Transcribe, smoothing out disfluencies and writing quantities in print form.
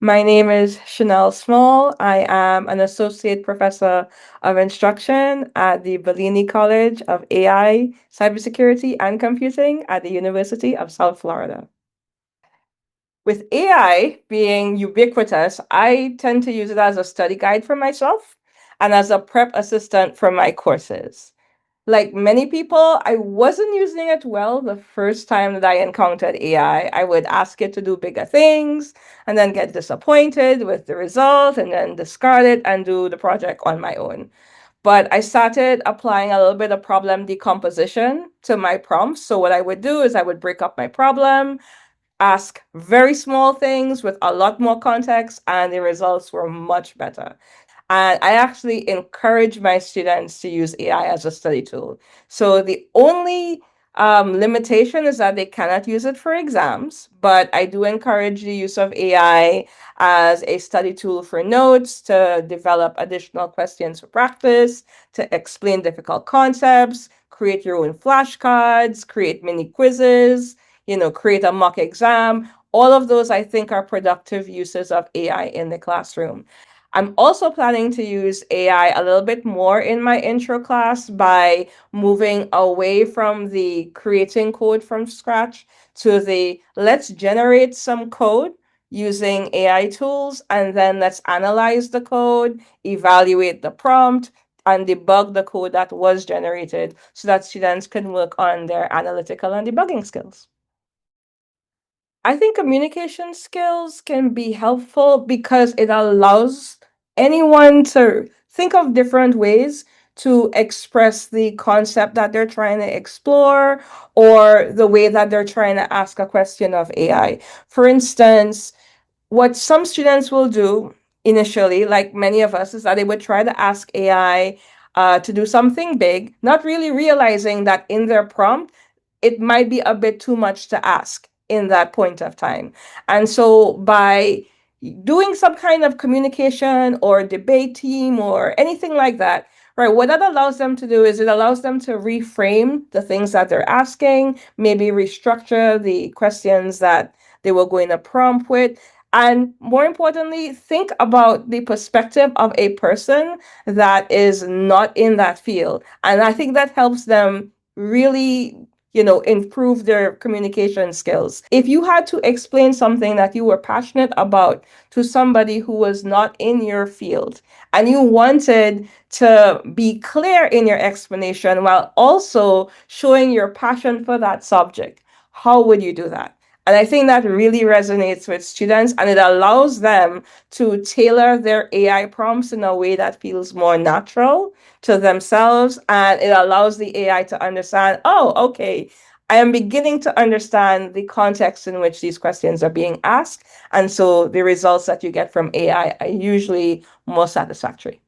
My name is Schinnel Small. I am an associate professor of instruction at the Bellini College of AI, Cybersecurity, and Computing at the University of South Florida. With AI being ubiquitous, I tend to use it as a study guide for myself and as a prep assistant for my courses. Like many people, I wasn't using it well the first time that I encountered AI. I would ask it to do bigger things and then get disappointed with the result and then discard it and do the project on my own. But I started applying a little bit of problem decomposition to my prompts. So what I would do is I would break up my problem, ask very small things with a lot more context, and the results were much better. And I actually encourage my students to use AI as a study tool. So the only limitation is that they cannot use it for exams, but I do encourage the use of AI as a study tool for notes, to develop additional questions for practice, to explain difficult concepts, create your own flashcards, create mini quizzes, create a mock exam. All of those, I think, are productive uses of AI in the classroom. I'm also planning to use AI a little bit more in my intro class by moving away from the creating code from scratch to the let's generate some code using AI tools, and then let's analyze the code, evaluate the prompt, and debug the code that was generated so that students can work on their analytical and debugging skills. I think communication skills can be helpful because it allows anyone to think of different ways to express the concept that they're trying to explore or the way that they're trying to ask a question of AI. For instance, what some students will do initially, like many of us, is that they would try to ask AI to do something big, not really realizing that in their prompt, it might be a bit too much to ask in that point of time. And so by doing some kind of communication or debate team or anything like that, right, what that allows them to do is it allows them to reframe the things that they're asking, maybe restructure the questions that they were going to prompt with. And more importantly, think about the perspective of a person that is not in that field. And I think that helps them really improve their communication skills. If you had to explain something that you were passionate about to somebody who was not in your field, and you wanted to be clear in your explanation while also showing your passion for that subject, how would you do that? And I think that really resonates with students, and it allows them to tailor their AI prompts in a way that feels more natural to themselves. And it allows the AI to understand, oh, okay, I am beginning to understand the context in which these questions are being asked. And so the results that you get from AI are usually more satisfactory.